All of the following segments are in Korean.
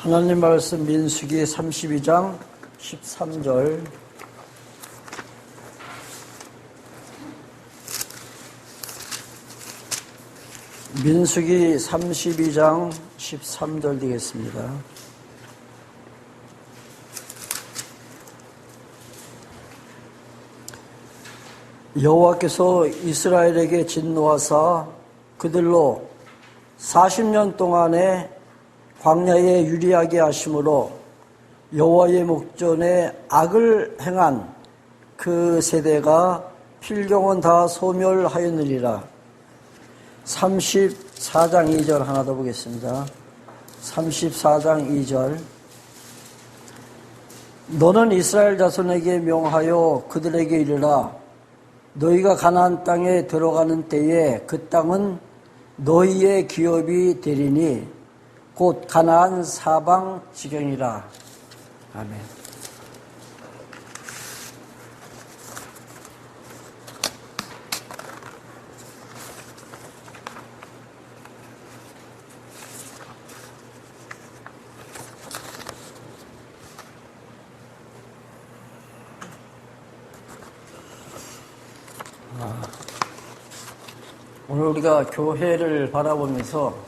하나님 말씀 민수기 32장 13절. 민수기 32장 13절 되겠습니다. 여호와께서 이스라엘에게 진노하사 그들로 40년 동안에 광야에 유리하게 하심으로 여호와의 목전에 악을 행한 그 세대가 필경은 다 소멸하였느니라. 34장 2절 하나 더 보겠습니다. 34장 2절. 너는 이스라엘 자손에게 명하여 그들에게 이르라. 너희가 가나안 땅에 들어가는 때에 그 땅은 너희의 기업이 되리니 곧 가나안 사방 지경이라. 아멘. 오늘 우리가 교회를 바라보면서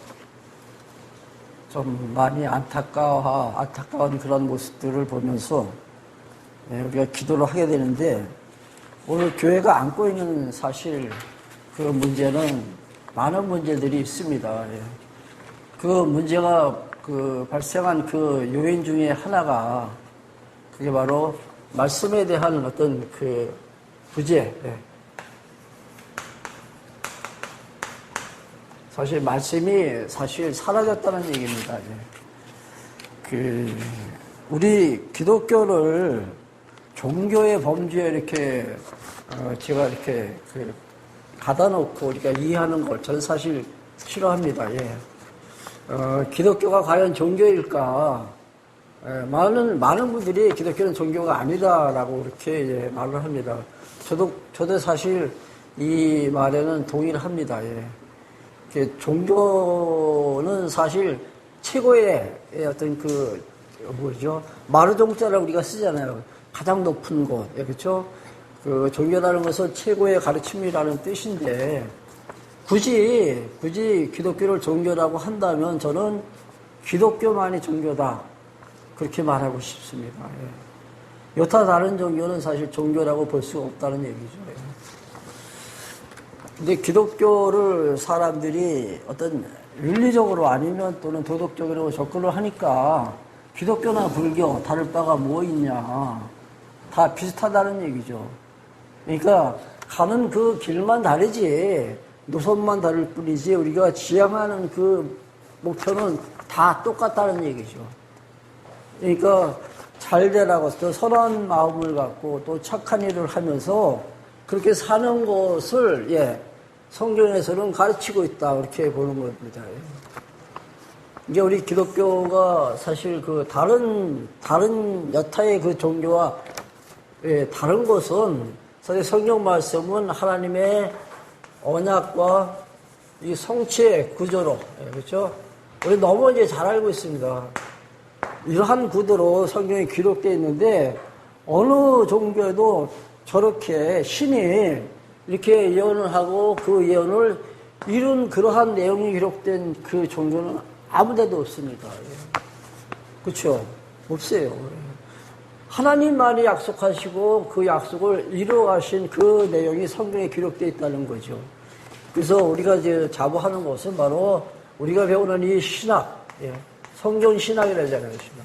좀 많이 안타까운 그런 모습들을 보면서 우리가 기도를 하게 되는데, 오늘 교회가 안고 있는 사실 그 문제는 많은 문제들이 있습니다. 그 문제가 발생한 그 요인 중에 하나가 그게 바로 말씀에 대한 어떤 그 부재. 사실 말씀이 사라졌다는 얘기입니다. 우리 기독교를 종교의 범주에 이렇게 제가 이렇게 가다 놓고 우리가 이해하는 걸 저는 사실 싫어합니다. 기독교가 과연 종교일까? 많은 분들이 기독교는 종교가 아니다라고 이렇게 말을 합니다. 저도 사실 이 말에는 동의를 합니다. 종교는 사실 최고의 어떤 마르종자라고 우리가 쓰잖아요. 가장 높은 곳. 그렇죠? 종교라는 것은 최고의 가르침이라는 뜻인데, 굳이 기독교를 종교라고 한다면 저는 기독교만이 종교다. 그렇게 말하고 싶습니다. 여타 다른 종교는 사실 종교라고 볼 수가 없다는 얘기죠. 근데 기독교를 사람들이 어떤 윤리적으로 아니면 또는 도덕적으로 접근을 하니까 기독교나 불교 다를 바가 뭐 있냐, 다 비슷하다는 얘기죠. 그러니까 가는 그 길만 다르지, 노선만 다를 뿐이지 우리가 지향하는 그 목표는 다 똑같다는 얘기죠. 그러니까 잘 되라고 또 선한 마음을 갖고 또 착한 일을 하면서 그렇게 사는 것을 성경에서는 가르치고 있다, 그렇게 보는 겁니다. 이게 우리 기독교가 사실 다른 여타의 그 종교와 다른 것은, 사실 성경 말씀은 하나님의 언약과 이 성취의 구조로, 그렇죠? 우리 너무 이제 잘 알고 있습니다. 이러한 구도로 성경에 기록되어 있는데, 어느 종교에도 저렇게 신이 이렇게 예언을 하고 그 예언을 이룬 그러한 내용이 기록된 그 종교는 아무 데도 없습니다. 그렇죠? 없어요. 하나님만이 약속하시고 그 약속을 이루어가신 그 내용이 성경에 기록되어 있다는 거죠. 그래서 우리가 이제 자부하는 것은 바로 우리가 배우는 이 신학, 성경 신학이라고 하잖아요.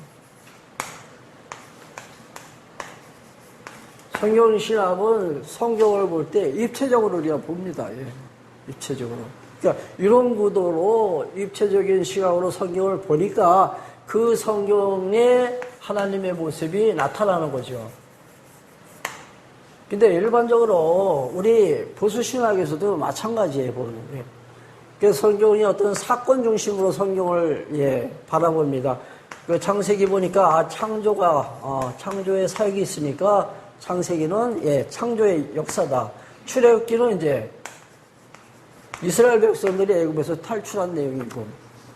성경 신학은 성경을 볼 때 입체적으로 우리가 봅니다. 입체적으로. 그러니까 이런 구도로 입체적인 시각으로 성경을 보니까 그 성경에 하나님의 모습이 나타나는 거죠. 근데 일반적으로 우리 보수 신학에서도 마찬가지예요, 보는. 그래서 성경이 어떤 사건 중심으로 성경을 바라봅니다. 그 창세기 보니까 창조의 사역이 있으니까 창세기는 창조의 역사다. 출애굽기는 이제 이스라엘 백성들이 애굽에서 탈출한 내용이고,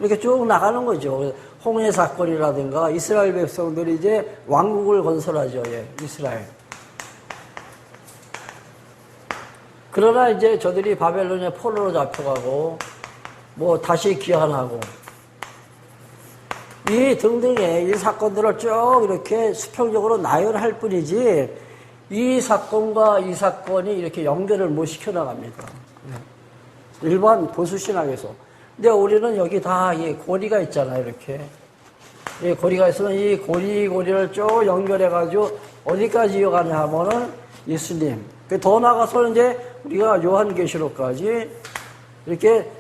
이렇게 쭉 나가는 거죠. 홍해 사건이라든가 이스라엘 백성들이 이제 왕국을 건설하죠. 예, 이스라엘. 그러나 이제 저들이 바벨론의 포로로 잡혀가고 뭐 다시 귀환하고 이 등등의 이 사건들을 쭉 이렇게 수평적으로 나열할 뿐이지 이 사건과 이 사건이 이렇게 연결을 못 시켜나갑니다. 일반 보수신학에서. 근데 우리는 여기 다 이 고리가 있잖아요, 이렇게. 이 고리가 있으면 이 고리를 쭉 연결해가지고 어디까지 이어가냐 하면은 예수님. 더 나아가서는 이제 우리가 요한계시록까지 이렇게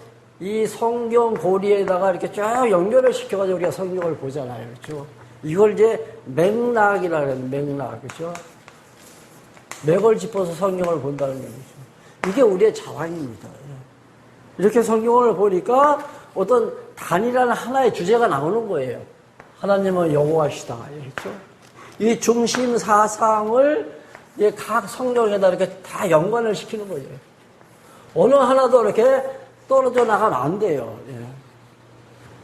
이 성경 고리에다가 이렇게 쭉 연결을 시켜가지고 우리가 성경을 보잖아요. 그렇죠? 이걸 이제 맥락이라 그래요. 맥락. 그렇죠? 맥을 짚어서 성경을 본다는 얘기죠. 이게 우리의 자랑입니다. 이렇게 성경을 보니까 어떤 단일한 하나의 주제가 나오는 거예요. 하나님은 여호와시다. 그렇죠? 이 중심 사상을 각 성경에다 이렇게 다 연관을 시키는 거죠. 어느 하나도 이렇게 떨어져 나가면 안 돼요.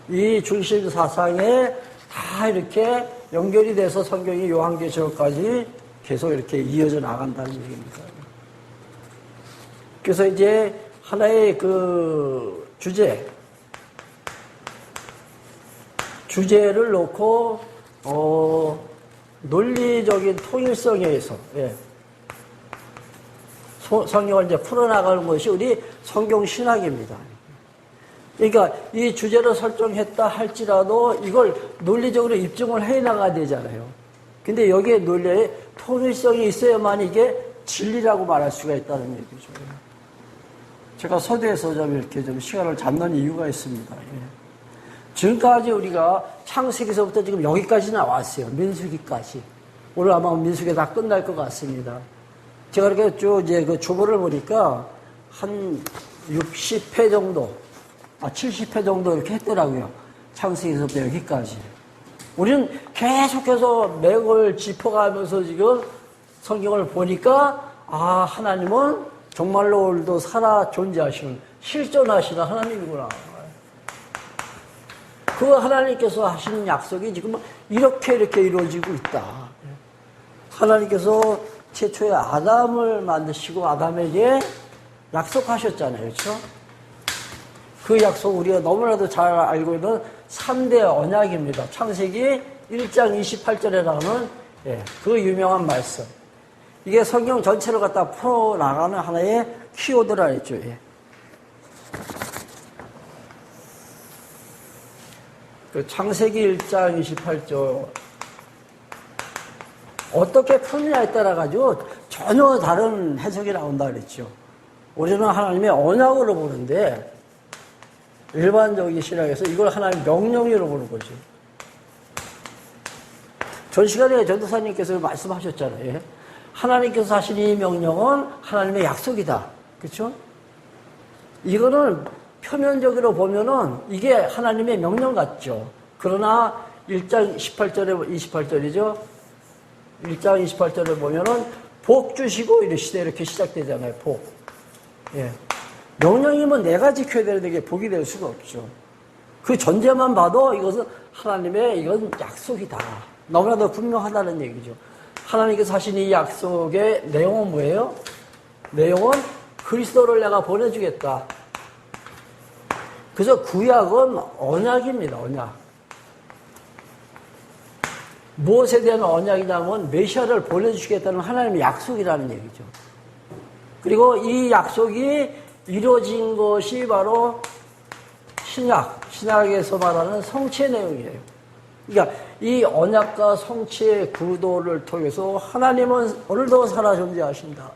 이 중심 사상에 다 이렇게 연결이 돼서 성경이 요한계시록까지 계속 이렇게 이어져 나간다는 얘기입니다. 그래서 이제 하나의 그 주제를 놓고 논리적인 통일성에 의해서 성경을 이제 풀어나가는 것이 우리 성경 신학입니다. 그러니까 이 주제를 설정했다 할지라도 이걸 논리적으로 입증을 해나가야 되잖아요. 근데 여기에 논리에 통일성이 있어야만 이게 진리라고 말할 수가 있다는 얘기죠. 제가 서두에서 좀 이렇게 좀 시간을 잡는 이유가 있습니다. 지금까지 우리가 창세기서부터 지금 여기까지 나왔어요. 민수기까지. 오늘 아마 민수기 다 끝날 것 같습니다. 제가 이렇게 쭉 이제 그 주보를 보니까 한 60회 정도, 70회 정도 이렇게 했더라고요. 창세기서부터 여기까지. 우리는 계속해서 맥을 짚어가면서 지금 성경을 보니까 하나님은 정말로 오늘도 살아 존재하시는, 실존하시는 하나님이구나. 그 하나님께서 하시는 약속이 지금 이렇게 이루어지고 있다. 하나님께서 최초에 아담을 만드시고 아담에게 약속하셨잖아요. 그렇죠? 그 약속 우리가 너무나도 잘 알고 있는 3대 언약입니다. 창세기 1장 28절에 나오는 그 유명한 말씀. 이게 성경 전체를 갖다 풀어나가는 하나의 키워드라 했죠. 그 창세기 1장 28절 어떻게 푸느냐에 따라 가지고 전혀 다른 해석이 나온다 그랬죠. 우리는 하나님의 언약으로 보는데 일반적인 신학에서 이걸 하나님의 명령으로 보는 거죠. 전 시간에 전도사님께서 말씀하셨잖아요. 하나님께서 하신 이 명령은 하나님의 약속이다. 그렇죠? 이거는 표면적으로 보면은 이게 하나님의 명령 같죠. 그러나 1장 18절에 28절이죠. 1장 28절에 보면은 복 주시고 이러시되 이렇게 시작되잖아요. 복. 명령이면 내가 지켜야 되는데 이게 복이 될 수가 없죠. 그 전제만 봐도 이것은 하나님의 이건 약속이다. 너무나도 분명하다는 얘기죠. 하나님께서 하신 이 약속의 내용은 뭐예요? 내용은 그리스도를 내가 보내주겠다. 그래서 구약은 언약입니다. 언약. 무엇에 대한 언약이냐면 메시아를 보내주시겠다는 하나님의 약속이라는 얘기죠. 그리고 이 약속이 이루어진 것이 바로 신약에서 말하는 성취의 내용이에요. 그러니까 이 언약과 성취의 구도를 통해서 하나님은 오늘도 살아 존재하신다.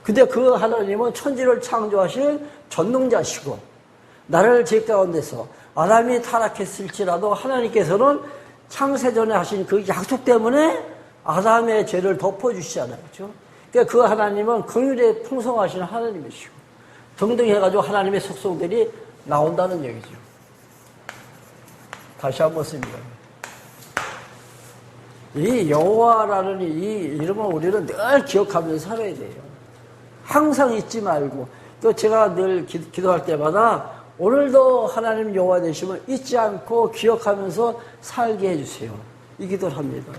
근데 그 하나님은 천지를 창조하신 전능자시고 나를 죄 가운데서 아담이 타락했을지라도 하나님께서는 창세전에 하신 그 약속 때문에 아담의 죄를 덮어주시잖아요. 그렇죠? 그러니까 그 하나님은 긍휼에 풍성하신 하나님이시고 등등 해가지고 하나님의 속성들이 나온다는 얘기죠. 다시 한번 씁니다. 이 여호와라는 이 이름을 우리는 늘 기억하면서 살아야 돼요. 항상 잊지 말고. 또 제가 늘 기도할 때마다 오늘도 하나님 여호와 되심을 잊지 않고 기억하면서 살게 해주세요. 이 기도를 합니다.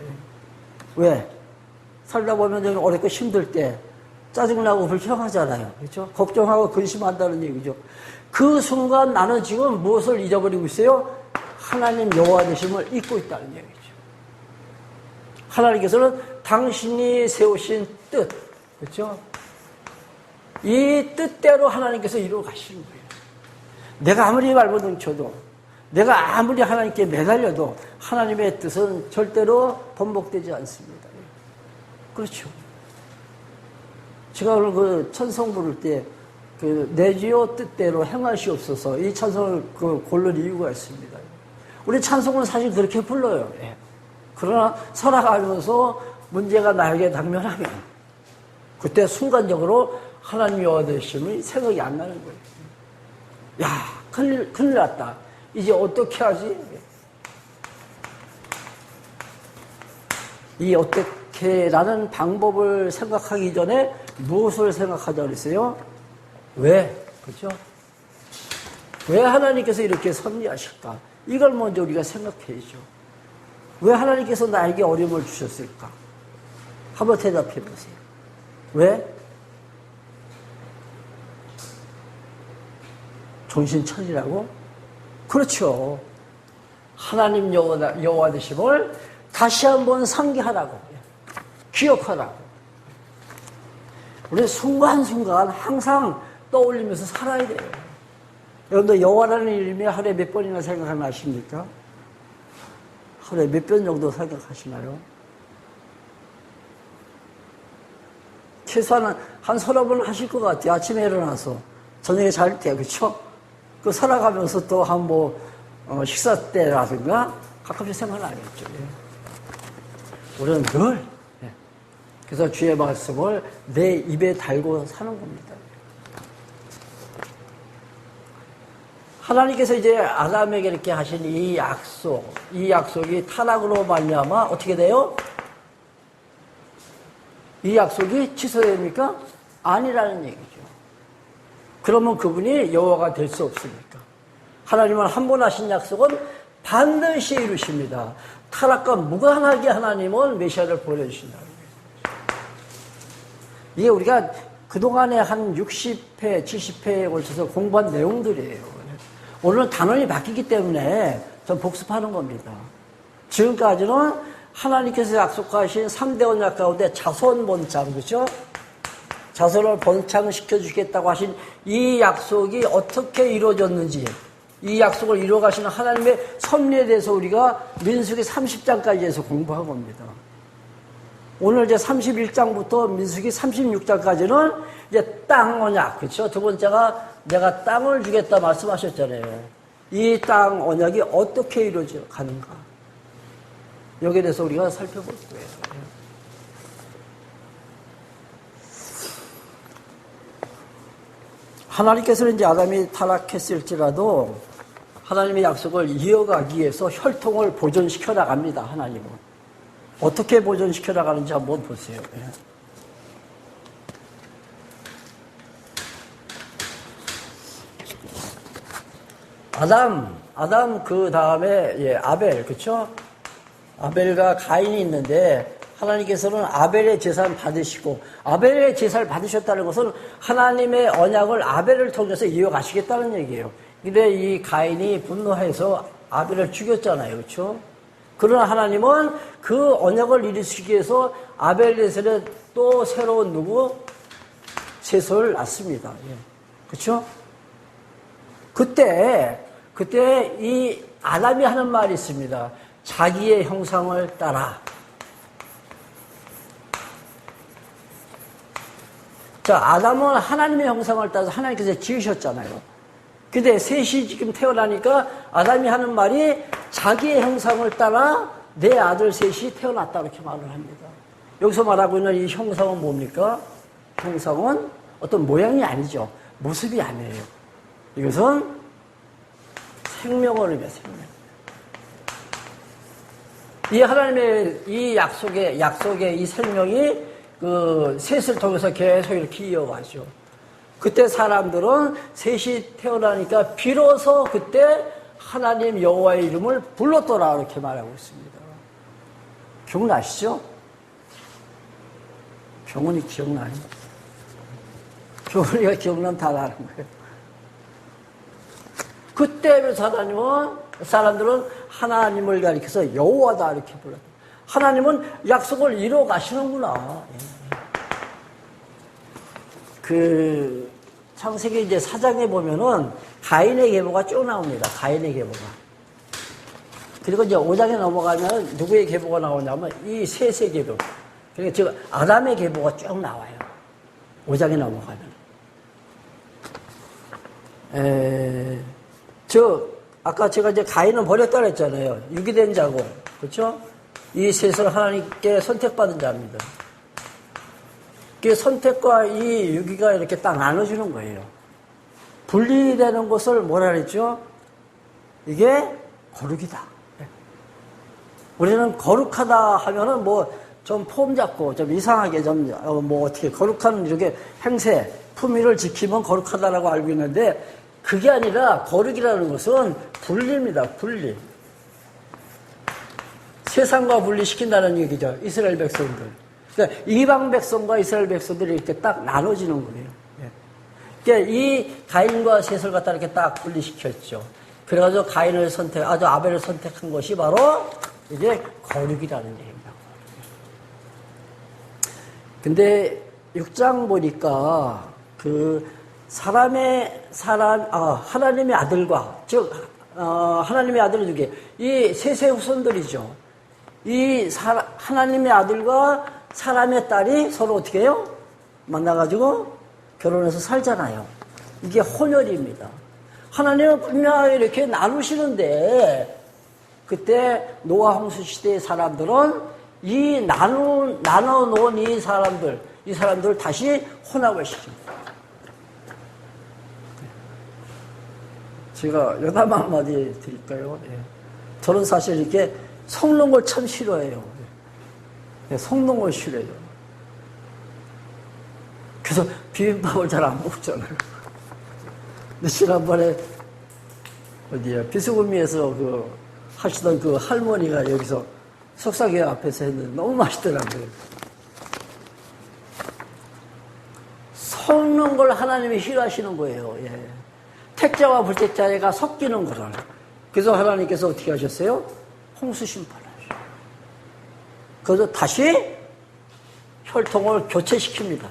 왜? 살다 보면 좀 어렵고 힘들 때 짜증나고 불평하잖아요. 그렇죠? 걱정하고 근심한다는 얘기죠. 그 순간 나는 지금 무엇을 잊어버리고 있어요? 하나님 여호와 되심을 잊고 있다는 얘기죠. 하나님께서는 당신이 세우신 뜻, 그렇죠? 이 뜻대로 하나님께서 이루어 가시는 거예요. 내가 아무리 발버둥쳐도, 내가 아무리 하나님께 매달려도 하나님의 뜻은 절대로 번복되지 않습니다. 그렇죠. 제가 오늘 그 찬송 부를 때, 내 주여 뜻대로 행하시옵소서, 이 찬송을 고른 이유가 있습니다. 우리 찬송은 사실 그렇게 불러요. 예. 그러나 살아가면서 문제가 나에게 당면하면, 그때 순간적으로 하나님 여호와 되심이 생각이 안 나는 거예요. 야, 큰일 났다. 이제 어떻게 하지? 이 어떻게라는 방법을 생각하기 전에 무엇을 생각하자 그랬어요? 왜? 그렇죠? 왜 하나님께서 이렇게 섭리하실까? 이걸 먼저 우리가 생각해야죠. 왜 하나님께서 나에게 어려움을 주셨을까? 한번 대답해 보세요. 왜? 정신 차리라고? 그렇죠. 하나님 여호와 되심을 다시 한번 상기하라고, 기억하라고. 우리 순간순간 항상 떠올리면서 살아야 돼요. 여러분들 여호와라는 이름이 하루에 몇 번이나 생각하나 아십니까? 하루에 몇 번 정도 생각하시나요? 최소한 한 서너 번 하실 것 같아요. 아침에 일어나서 저녁에 잘 때, 그렇죠? 그 살아가면서 또 한 식사 때라든가 가끔씩 생각나겠죠. 우리는 늘, 그래서 주의 말씀을 내 입에 달고 사는 겁니다. 하나님께서 이제 아담에게 이렇게 하신 이 약속이 타락으로 말미암아 어떻게 돼요? 이 약속이 취소됩니까? 아니라는 얘기죠. 그러면 그분이 여호와가 될 수 없습니까? 하나님은 한 번 하신 약속은 반드시 이루십니다. 타락과 무관하게 하나님은 메시아를 보내주신다는 거예요. 이게 우리가 그동안에 한 60회, 70회에 걸쳐서 공부한 내용들이에요. 오늘은 단원이 바뀌기 때문에 전 복습하는 겁니다. 지금까지는 하나님께서 약속하신 3대 언약 가운데 자손 번창, 그렇죠? 자손을 번창시켜 주겠다고 하신 이 약속이 어떻게 이루어졌는지, 이 약속을 이루어가시는 하나님의 섭리에 대해서 우리가 민수기 30장까지 해서 공부한 겁니다. 오늘 이제 31장부터 민수기 36장까지는 이제 땅 언약, 그렇죠? 두 번째가 내가 땅을 주겠다 말씀하셨잖아요. 이 땅 언약이 어떻게 이루어져 가는가? 여기에 대해서 우리가 살펴볼 거예요. 하나님께서는 이제 아담이 타락했을지라도 하나님의 약속을 이어가기 위해서 혈통을 보존시켜 나갑니다. 하나님은. 어떻게 보존시켜 나가는지 한번 보세요. 아담 그 다음에 아벨, 그렇죠? 아벨과 가인이 있는데 하나님께서는 아벨의 제사를 받으시고, 아벨의 제사를 받으셨다는 것은 하나님의 언약을 아벨을 통해서 이어가시겠다는 얘기예요. 근데 이 가인이 분노해서 아벨을 죽였잖아요. 그렇죠? 그러나 하나님은 그 언약을 이루시기 위해서 아벨에서는 또 새로운 세솔을 낳습니다. 그렇죠? 그때 이 아담이 하는 말이 있습니다. 자기의 형상을 따라. 자, 아담은 하나님의 형상을 따라서 하나님께서 지으셨잖아요. 근데 셋이 지금 태어나니까 아담이 하는 말이 자기의 형상을 따라 내 아들 셋이 태어났다, 이렇게 말을 합니다. 여기서 말하고 있는 이 형상은 뭡니까? 형상은 어떤 모양이 아니죠. 모습이 아니에요. 이것은 생명을 의미해요, 생명. 이 하나님의 이 약속의 이 생명이 그 셋을 통해서 계속 이렇게 이어가죠. 그때 사람들은 셋이 태어나니까 비로소 그때 하나님 여호와의 이름을 불렀더라 이렇게 말하고 있습니다. 기억나시죠? 병원이 기억나요? 병원이가 기억나면 다 나는 거예요. 그때 사람들은 하나님을 가리켜서 여호와다 이렇게 불렀다. 하나님은 약속을 이루어 가시는구나. 그 창세기 이제 4장에 보면은 가인의 계보가 쭉 나옵니다. 가인의 계보가. 그리고 이제 5장에 넘어가면 누구의 계보가 나오냐면 이 셋의 계보. 그러니까 지금 아담의 계보가 쭉 나와요. 5장에 넘어가면. 아까 제가 이제 가인은 버렸다 그랬잖아요. 유기된 자고. 그렇죠? 이 셋을 하나님께 선택받은 자입니다. 그 선택과 이 유기가 이렇게 딱 나눠주는 거예요. 분리되는 것을 뭐라 그랬죠? 이게 거룩이다. 우리는 거룩하다 하면은 뭐 좀 폼 잡고 좀 이상하게 좀 뭐 어떻게 거룩한 이렇게 행세, 품위를 지키면 거룩하다라고 알고 있는데 그게 아니라 거룩이라는 것은 분리입니다. 분리. 세상과 분리시킨다는 얘기죠. 이스라엘 백성들. 그러니까 이방 백성과 이스라엘 백성들이 이렇게 딱 나눠지는 거예요. 그러니까 이 가인과 셋을 갖다 이렇게 딱 분리시켰죠. 그래가지고 가인을 아벨을 선택한 것이 바로 이게 거룩이라는 얘기입니다. 근데 6장 보니까 하나님의 아들과, 하나님의 아들은 누구예요? 이 셋의 후손들이죠. 하나님의 아들과 사람의 딸이 서로 어떻게 해요? 만나가지고 결혼해서 살잖아요. 이게 혼혈입니다. 하나님은 분명히 이렇게 나누시는데, 그때 노아 홍수 시대의 사람들은 이 나눠놓은 이 사람들 다시 혼합을 시킵니다. 제가 여담 한마디 드릴까요? 예. 저는 사실 이렇게 섞는 걸 참 싫어해요. 예, 섞는 걸 싫어해요. 그래서 비빔밥을 잘 안 먹잖아요. 근데 지난번에 비수구미에서 하시던 그 할머니가 여기서 석사교회 앞에서 했는데 너무 맛있더라고요. 섞는 걸 하나님이 싫어하시는 거예요. 예. 택자와 불택자가 섞이는 거를. 그래서 하나님께서 어떻게 하셨어요? 홍수 심판하셨어요. 그래서 다시 혈통을 교체시킵니다.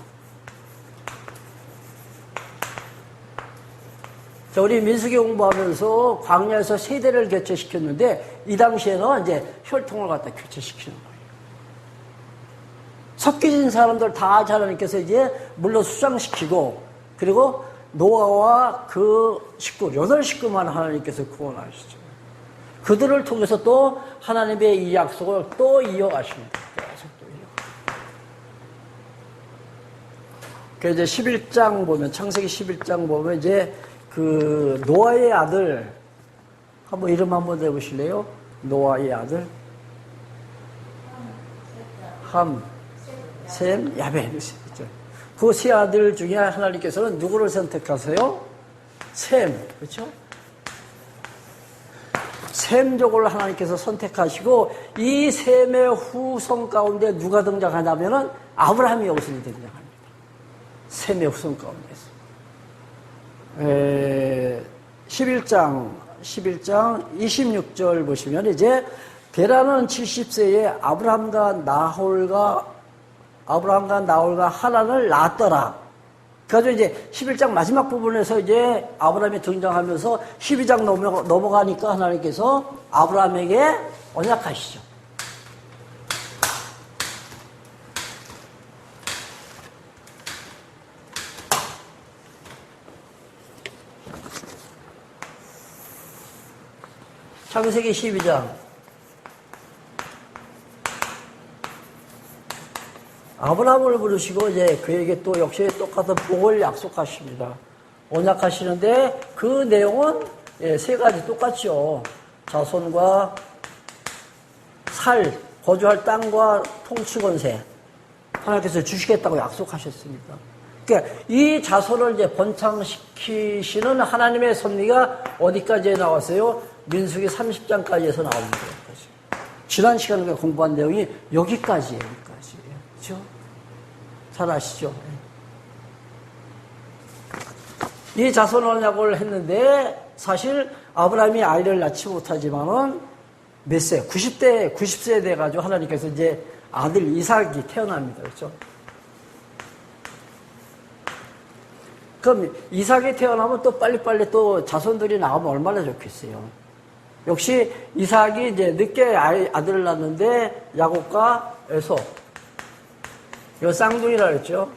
자, 우리 민수기 공부하면서 광야에서 세대를 교체시켰는데 이 당시에는 이제 혈통을 갖다 교체시키는 거예요. 섞여진 사람들 다 하나님께서 이제 물로 수장시키고 그리고 노아와 그 식구, 8식구만 하나님께서 구원하시죠. 그들을 통해서 또 하나님의 이 약속을 또 이어가십니다. 계속 또 이어. 그래서 이제 11장 보면, 창세기 11장 보면 이제 노아의 아들, 한번 이름 한번 내보실래요? 노아의 아들. 함, 셈, 야벳. 그 세 아들 중에 하나님께서는 누구를 선택하세요? 셈, 그렇죠? 셈족을 하나님께서 선택하시고 이 셈의 후손 가운데 누가 등장하냐면은 아브라함이 여기서 등장합니다. 셈의 후손 가운데서. 11장 26절 보시면 이제 베라는 70세에 아브라함과 나홀과 하란을 낳았더라. 그래서 이제 11장 마지막 부분에서 이제 아브라함이 등장하면서 12장 넘어가니까 하나님께서 아브라함에게 언약하시죠. 창세기 12장. 아브라함을 부르시고 이제 그에게 또 역시 똑같은 복을 약속하십니다. 언약하시는데 그 내용은 세 가지 똑같죠. 자손과 거주할 땅과 통치 권세 하나님께서 주시겠다고 약속하셨습니다. 그러니까 이 자손을 이제 번창시키시는 하나님의 섭리가 어디까지 나왔어요? 민수기 30장까지에서 나옵니다. 지난 시간에 공부한 내용이 여기까지예요. 그렇죠? 잘 아시죠? 이 자손 언약을 했는데 사실 아브라함이 아이를 낳지 못하지만은 몇 세? 90세 돼가지고 하나님께서 이제 아들 이삭이 태어납니다. 그렇죠? 그럼 이삭이 태어나면 또 빨리빨리 또 자손들이 나오면 얼마나 좋겠어요. 역시 이삭이 이제 늦게 아들을 낳는데 야곱과 에서 이거 쌍둥이라 그랬죠.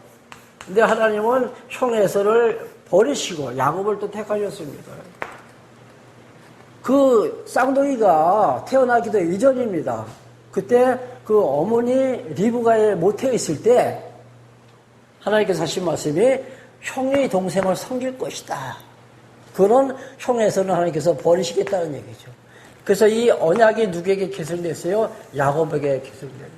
근데 하나님은 형 에서를 버리시고 야곱을 또 택하셨습니다. 그 쌍둥이가 태어나기도 이전입니다. 그때 그 어머니 리브가의 모태에 있을 때 하나님께서 하신 말씀이 형의 동생을 섬길 것이다. 그런 형에서는 하나님께서 버리시겠다는 얘기죠. 그래서 이 언약이 누구에게 개설됐어요? 야곱에게 개설됩니다.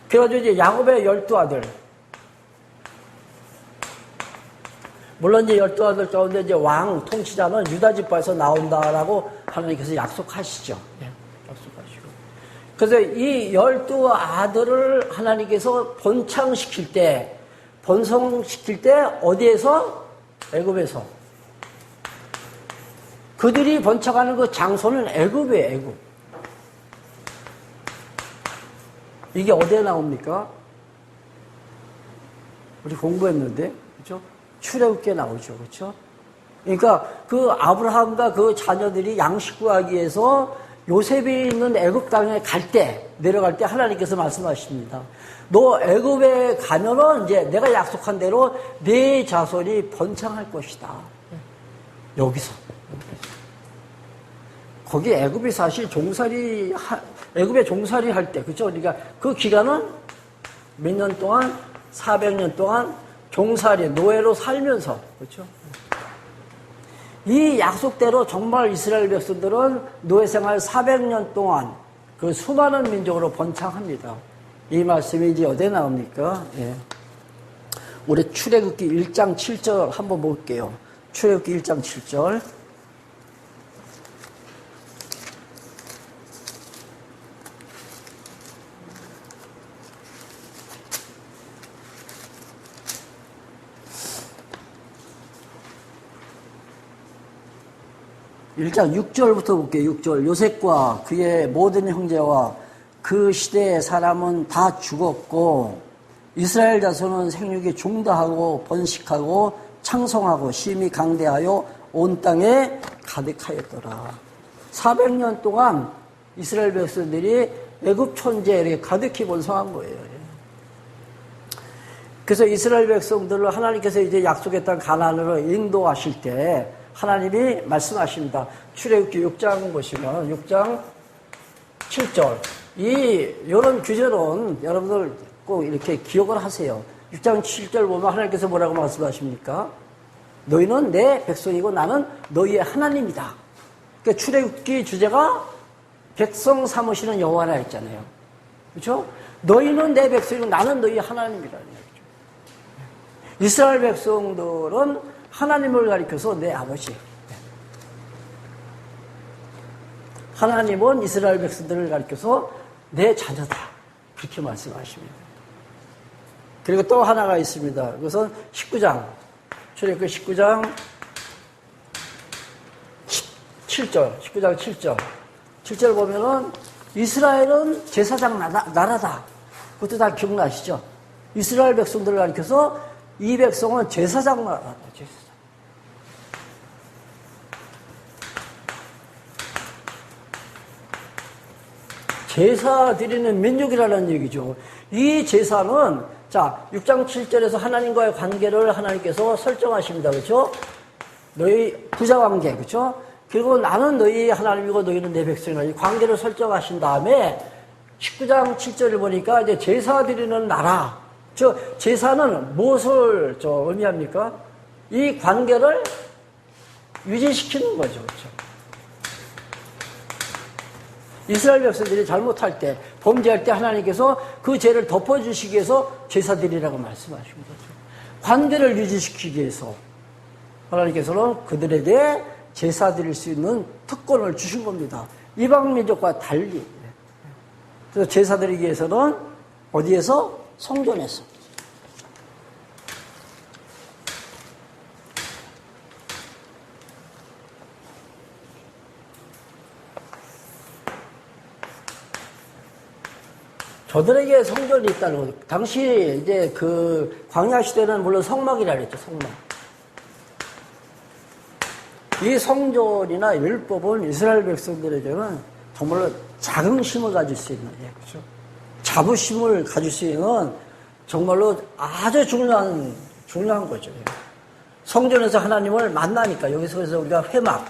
그래가지고 이제 야곱의 12아들. 물론 이제 12아들 가운데 이제 왕 통치자는 유다 지파에서 나온다라고 하나님께서 약속하시죠. 네, 약속하시고. 그래서 이 12아들을 하나님께서 번창시킬 때, 번성시킬 때 어디에서? 애굽에서. 그들이 번창하는 그 장소는 애굽이에요, 애굽. 이게 어디에 나옵니까? 우리 공부했는데, 그렇죠? 출애굽기에 나오죠, 그렇죠? 그러니까 그 아브라함과 그 자녀들이 양식 구하기 위해서 요셉이 있는 애굽 땅에 갈 때, 내려갈 때 하나님께서 말씀하십니다. 너 애굽에 가면은 이제 내가 약속한 대로 네 자손이 번창할 것이다. 여기서. 거기 애굽이 사실 애굽에 종살이 할 때, 그죠? 그러니까 그 기간은 몇 년 동안, 400년 동안 종살이, 노예로 살면서, 그렇죠? 이 약속대로 정말 이스라엘 백성들은 노예 생활 400년 동안 그 수많은 민족으로 번창합니다. 이 말씀이 이제 어디에 나옵니까? 예. 우리 출애굽기 1장 7절 한번 볼게요. 출애굽기 1장 7절. 일장 6절부터 볼게요. 6절. 요셉과 그의 모든 형제와 그 시대의 사람은 다 죽었고 이스라엘 자손은 생육이 중다하고 번식하고 창성하고 심히 강대하여 온 땅에 가득하였더라. 400년 동안 이스라엘 백성들이 애굽 천지에 이렇게 가득히 번성한 거예요. 그래서 이스라엘 백성들을 하나님께서 이제 약속했던 가나안으로 인도하실 때 하나님이 말씀하십니다. 출애굽기 6장 보시면 6장 7절. 이런 규절은 여러분들 꼭 이렇게 기억을 하세요. 6장 7절 보면 하나님께서 뭐라고 말씀하십니까? 너희는 내 백성이고 나는 너희의 하나님이다. 그러니까 출애굽기 주제가 백성 삼으시는 여호와라 했잖아요. 그렇죠? 너희는 내 백성이고 나는 너희의 하나님이라는 얘기죠. 이스라엘 백성들은 하나님을 가리켜서 내 아버지. 하나님은 이스라엘 백성들을 가리켜서 내 자녀다. 그렇게 말씀하십니다. 그리고 또 하나가 있습니다. 그것은 19장. 출애굽기 19장 7절. 19장 7절. 7절 보면은 이스라엘은 제사장 나라다. 그것도 다 기억나시죠? 이스라엘 백성들을 가리켜서 이 백성은 제사장 나라다. 제사장. 제사 드리는 민족이라는 얘기죠. 이 제사는, 자, 6장 7절에서 하나님과의 관계를 하나님께서 설정하십니다. 그렇죠? 너희 부자 관계, 그렇죠? 그리고 나는 너희 하나님이고 너희는 내 백성이라 이 관계를 설정하신 다음에 19장 7절을 보니까 이제 제사 드리는 나라. 제사는 무엇을 의미합니까? 이 관계를 유지시키는 거죠. 그렇죠? 이스라엘 백성들이 잘못할 때, 범죄할 때 하나님께서 그 죄를 덮어주시기 위해서 제사드리라고 말씀하신 거죠. 관계를 유지시키기 위해서 하나님께서는 그들에게 제사 드릴 수 있는 특권을 주신 겁니다. 이방 민족과 달리. 그래서 제사 드리기 위해서는 어디에서? 성전에서. 저들에게 성전이 있다는 거죠. 당시 이제 그 광야 시대는 물론 성막이라 그랬죠. 성막. 이 성전이나 율법은 이스라엘 백성들에게는 정말로 자긍심을 가질 수 있는, 그렇죠? 자부심을 가질 수 있는 정말로 아주 중요한 거죠. 성전에서 하나님을 만나니까 여기서 그래서 우리가 회막,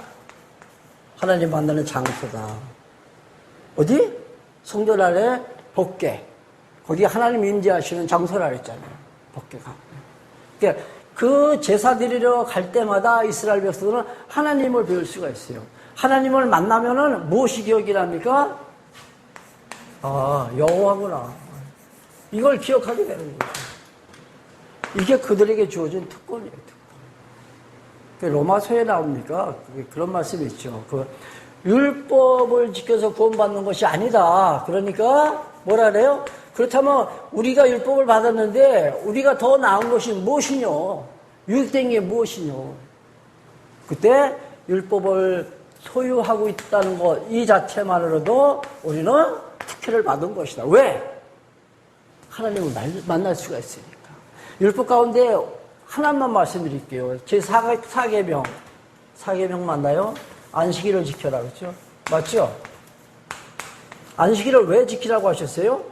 하나님 만나는 장소다. 어디? 성전 안에 법궤. 거기 하나님 임재하시는 장소라 그랬잖아요. 법궤가. 그러니까 그 제사 드리러 갈 때마다 이스라엘 백성들은 하나님을 배울 수가 있어요. 하나님을 만나면은 무엇이 기억이 납니까? 아, 여호와구나. 이걸 기억하게 되는 거죠. 이게 그들에게 주어진 특권이에요, 특권. 로마서에 나옵니까? 그런 말씀이 있죠. 그 율법을 지켜서 구원받는 것이 아니다. 그러니까 뭐라 그래요? 그렇다면 우리가 율법을 받았는데 우리가 더 나은 것이 무엇이뇨? 유익된 게 무엇이뇨? 그때 율법을 소유하고 있다는 것, 이 자체만으로도 우리는 특혜를 받은 것이다. 왜? 하나님을 만날 수가 있으니까. 율법 가운데 하나만 말씀드릴게요. 제 4계명 맞나요? 안식일을 지켜라 그렇죠? 맞죠? 안식일을 왜 지키라고 하셨어요?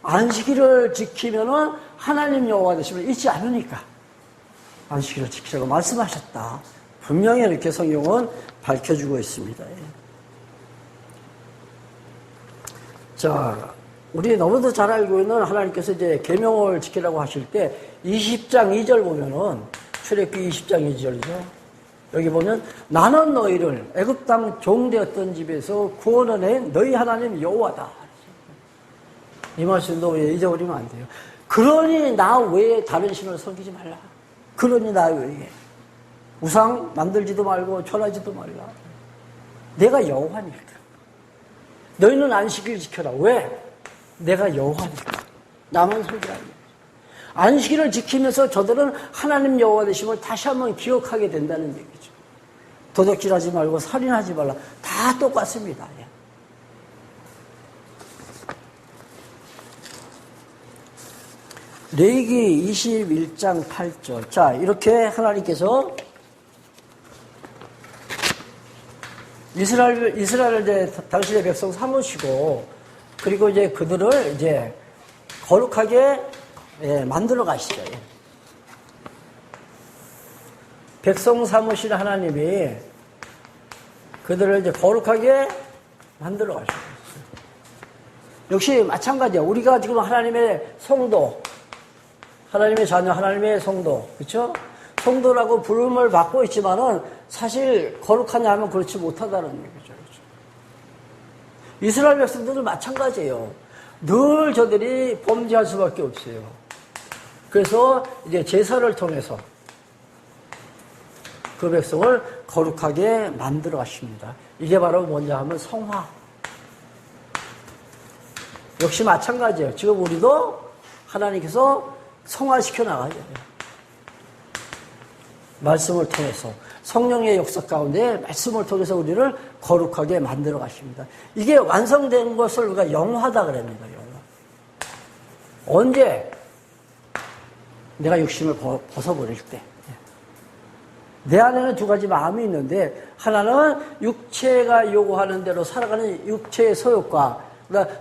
안식일을 지키면은 하나님 여호와 되심을 잊지 않으니까 안식일을 지키라고 말씀하셨다. 분명히 이렇게 성경은 밝혀주고 있습니다. 자, 우리 너무도 잘 알고 있는 하나님께서 이제 계명을 지키라고 하실 때 20장 2절 보면은 출애굽기 20장 2절이죠. 여기 보면 나는 너희를 애굽 땅 종되었던 집에서 구원해낸 너희 하나님 여호와다. 이 말씀도 잊어버리면 안 돼요. 그러니 나 외에 다른 신을 섬기지 말라. 그러니 나 외에 우상 만들지도 말고 절하지도 말라. 내가 여호와니까. 너희는 안식일 지켜라. 왜? 내가 여호와니까. 나만 섬기라. 안식일을 지키면서 저들은 하나님 여호와 되심을 다시 한번 기억하게 된다는 얘기죠. 도둑질하지 말고 살인하지 말라. 다 똑같습니다. 레위기 21장 8절. 자, 이렇게 하나님께서 이스라엘을 이제 당신의 백성 삼으시고, 그리고 이제 그들을 이제 거룩하게 만들어 가시죠. 백성 삼으신 하나님이 그들을 이제 거룩하게 만들어 가시죠. 역시 마찬가지야. 우리가 지금 하나님의 성도, 하나님의 자녀, 하나님의 성도, 그렇죠? 성도라고 부름을 받고 있지만은 사실 거룩하냐 하면 그렇지 못하다는 얘기죠. 그렇죠? 이스라엘 백성들도 마찬가지예요. 늘 저들이 범죄할 수밖에 없어요. 그래서 이제 제사를 통해서 그 백성을 거룩하게 만들어 가십니다. 이게 바로 뭐냐 하면 성화. 역시 마찬가지예요. 지금 우리도 하나님께서 성화시켜 나가잖아요. 말씀을 통해서 성령의 역사 가운데 말씀을 통해서 우리를 거룩하게 만들어 가십니다. 이게 완성된 것을 우리가 영화다 그럽니다. 영화. 언제? 내가 육신을 벗어버릴 때. 내 안에는 두 가지 마음이 있는데 하나는 육체가 요구하는 대로 살아가는 육체의 소욕과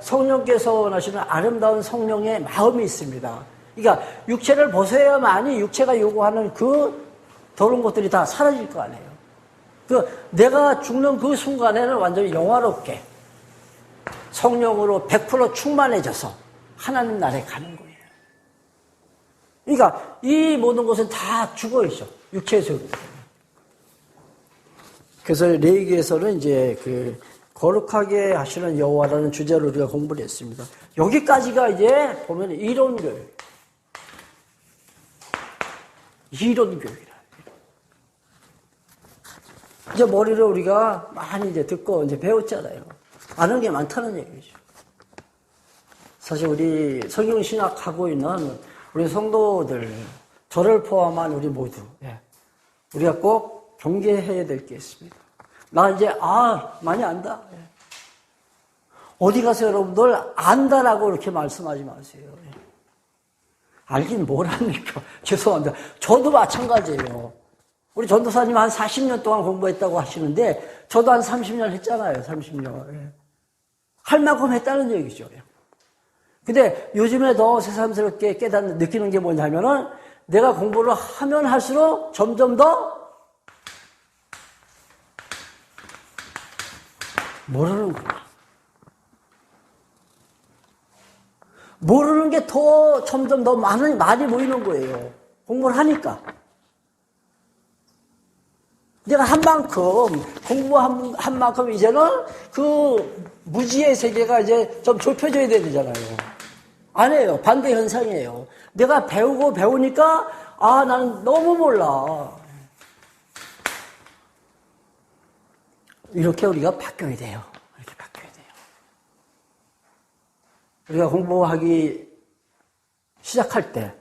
성령께서 원하시는 아름다운 성령의 마음이 있습니다. 그러니까 육체를 벗어야만이 육체가 요구하는 그 더러운 것들이 다 사라질 거 아니에요. 내가 죽는 그 순간에는 완전히 영화롭게 성령으로 100% 충만해져서 하나님 나라에 가는 거예요. 그러니까 이 모든 것은 다 죽어있죠. 육체의 소욕. 그래서 레위기에서는 이제 그 거룩하게 하시는 여호와라는 주제로 우리가 공부를 했습니다. 여기까지가 이제 보면 이론 교육. 이론 교육이라. 이제 머리를 우리가 많이 이제 듣고 이제 배웠잖아요. 아는 게 많다는 얘기죠. 사실 우리 성경 신학하고 있는 우리 성도들, 저를 포함한 우리 모두, 우리가 꼭 경계해야 될 게 있습니다. 나 이제, 많이 안다. 어디 가서 여러분들 안다라고 이렇게 말씀하지 마세요. 알긴 뭘 합니까? 죄송합니다. 저도 마찬가지예요. 우리 전도사님 한 40년 동안 공부했다고 하시는데, 저도 한 30년 했잖아요. 30년. 할 만큼 했다는 얘기죠. 근데 요즘에 더 새삼스럽게 느끼는 게 뭐냐면은, 내가 공부를 하면 할수록 점점 더 모르는구나. 모르는 게 더 점점 더 많이 보이는 거예요. 공부를 하니까. 내가 한 만큼, 공부한 만큼 이제는 그 무지의 세계가 이제 좀 좁혀져야 되잖아요. 아니에요. 반대 현상이에요. 내가 배우니까, 나는 너무 몰라. 이렇게 우리가 바뀌어야 돼요. 이렇게 바뀌어야 돼요. 우리가 공부하기 시작할 때,